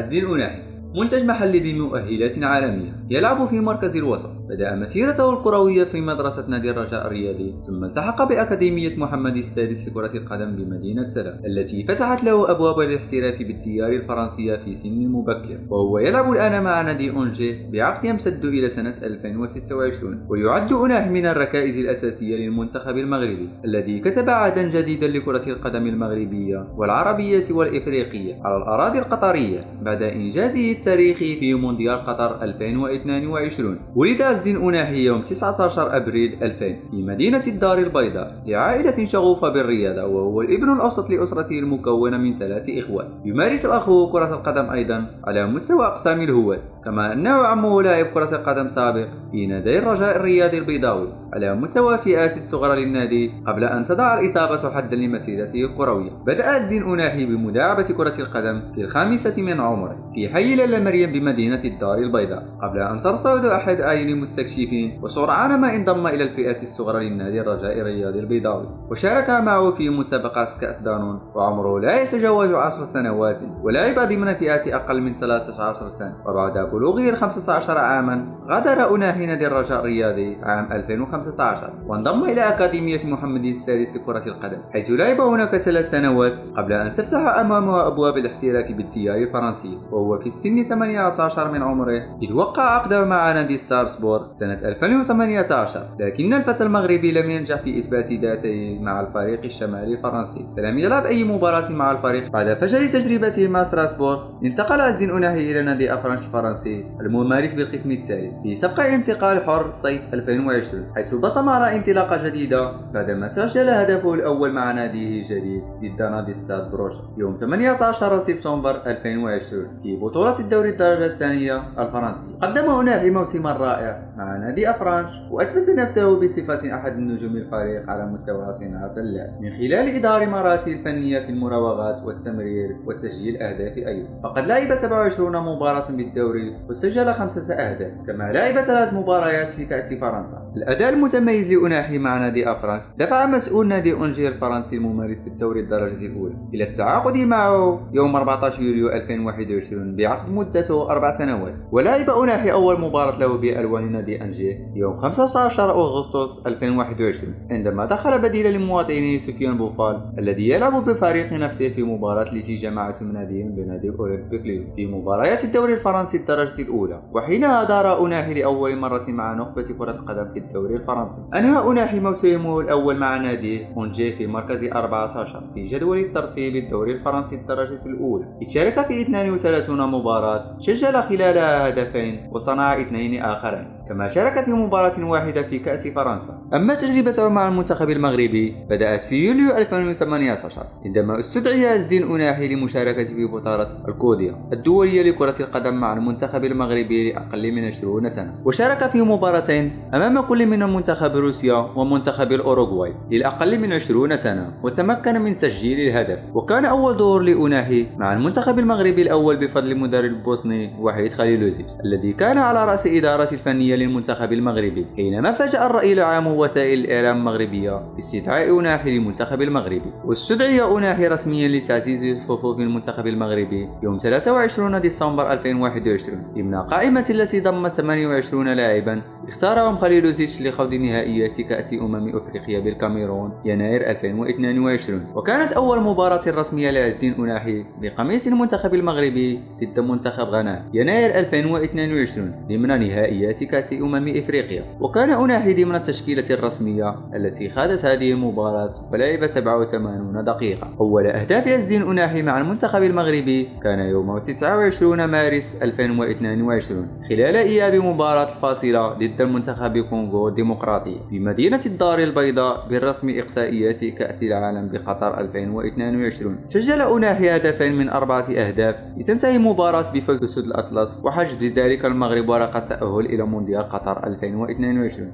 الدين أناحي منتج محلي بمؤهلات عالمية، يلعب في مركز الوسط. بدأ مسيرته الكروية في مدرسة نادي الرجاء الرياضي، ثم التحق بأكاديمية محمد السادس لكرة القدم بمدينة سلام، التي فتحت له أبواب الاحتراف بالديار الفرنسية في سن مبكر. وهو يلعب الآن مع نادي أونجي بعقد يمتد إلى سنة 2026. ويعد أناحي من الركائز الأساسية للمنتخب المغربي، الذي كتب عهدا جديدا لكرة القدم المغربية والعربية والإفريقية على الأراضي القطرية بعد إنجازه التاريخي في مونديال قطر 2022. ولد عز الدين أناحي يوم 19 أبريل 2000 في مدينة الدار البيضاء لعائلة شغوفة بالرياضة، وهو الابن الأوسط لأسرته المكونة من 3 إخوات. يمارس أخوه كرة القدم أيضا على مستوى أقسام الهواة، كما أنه عمه لاعب كرة القدم سابق في نادي الرجاء الرياضي البيضاوي على مستوى فئات الصغرى للنادي، قبل أن تضع الإصابة حدا لمسيرته الكروية. بدأ عز الدين أناحي بمداعبة كرة القدم في 5 من عمره في حي لالا مريم بمدينة الدار البيضاء، قبل أن ترصد أحد أعين المستكشفين، وسرعان ما انضم إلى الفئات الصغرى للنادي الرجاء الرياضي البيضاوي، وشارك معه في مسابقات كأس دانون وعمره لا يتجاوز 10 سنوات، ولعب ضمن فئات أقل من 13 سنة. وبعد بلوغه 15 عاما غادر أناحي نادي الرجاء الرياضي عام 2015 وانضم إلى أكاديمية محمد السادس لكرة القدم، حيث لعب هناك 3 سنوات قبل أن تفتح أمامه أبواب الاحتراف بالديار الفرنسية، وهو في سن 18 من عمره إذ وقع عقده مع نادي ستارسبور سنة 2018. لكن الفتى المغربي لم ينجح في إثبات ذاته مع الفريق الشمالي الفرنسي، فلم يلعب أي مباراة مع الفريق. بعد فشل تجربته مع ستراسبور انتقل عز الدين أناحي إلى نادي أفرانش الفرنسي الممارس بالقسم الثالث في صفقة انتقال حر صيف 2020، حيث بصم على انطلاقة جديدة بعدما سجل هدفه الأول مع ناديه الجديد ضد نادي ستاد بروشا يوم 18 سبتمبر 2020 في بطولة الدوري الدرجة الثانية الفرنسي. قدم أناحي موسما رائع مع نادي أفرانش، وأثبت نفسه بصفة أحد النجوم الفريق على مستوى صناعة اللعب من خلال إدارة مراته الفنية في المراوغات والتمرير وتسجيل أهداف أيضا. فقد لعب 27 مباراة بالدوري وسجل 5 أهداف، كما لعب 3 مباريات في كأس فرنسا. الأداء المتميز لأناحي مع نادي أفرانش دفع مسؤول نادي أونجي الفرنسي الممارس بالدوري الدرجة الأولى إلى التعاقد معه يوم 14 يوليو 2021 بعقد مدته 4 سنوات. ولعب أناحي أول مباراة له بألوان نادي أنجي يوم 15 أغسطس 2021 عندما دخل بديلا لمواطنه سفيان بوفال الذي يلعب بفريق نفسه في مباراة التي جمعتهم ناديين بنادي أولمبيك ليون في مباريات الدوري الفرنسي الدرجة الأولى. وحينها دار أناحي لأول مرة مع نخبة كرة القدم في الدوري الفرنسي. أنهى أناحي موسمه الأول مع نادي أونجي في مركز 14 في جدول الترتيب الدوري الفرنسي الدرجة الأولى. شارك في 32 مباراة، سجل خلالها هدفين وصنع 2 آخرين، كما شارك في مباراة واحدة في كأس فرنسا. أما تجربته مع المنتخب المغربي بدأت في يوليو 2018 عندما استدعي عز الدين أناحي لمشاركة في بطولة الكوديا الدولية لكرة القدم مع المنتخب المغربي لأقل من 20 سنة، وشارك في مباراتين أمام كل من منتخب روسيا ومنتخب الأوروغواي للأقل من 20 سنة، وتمكن من تسجيل الهدف. وكان أول ظهور لأناحي مع المنتخب المغربي الأول بفضل المدرب البوسني وحيد خليلوزيتش الذي كان على رأس إدارة الفنية للمنتخب المغربي، حينما فاجأ الرأي العام ووسائل الإعلام المغربية باستدعاء أناحي للمنتخب المغربي. واستدعي أناحي رسميا لتعزيز صفوف المنتخب المغربي يوم 23 ديسمبر 2021 ضمن قائمة التي ضمت 28 لاعبا اختارهم خليلوزيتش لخوض نهائيات كأس أفريقيا بالكاميرون يناير 2022. وكانت أول مباراة رسمية لعز الدين أناحي بقميص المنتخب المغربي ضد منتخب غانا يناير 2022 ضمن نهائيات كأس أفريقيا. وكان أناحي ضمن التشكيلة الرسمية التي خاضت هذه المباراة ولعب 87 دقيقة. أول أهداف عز الدين أناحي مع المنتخب المغربي كان يوم 29 مارس 2022 خلال إياب مباراة الفاصلة ضد المنتخب كونغو الديمقراطية بمدينة الدار البيضاء بالرسم إقصائيات كأس العالم بقطر 2022. سجل أناحي هدفين من 4 أهداف لتنتهي مباراة بفوز أسود الأطلس، وحجز بذلك المغرب ورقة تأهل إلى مونديال قطر 2022.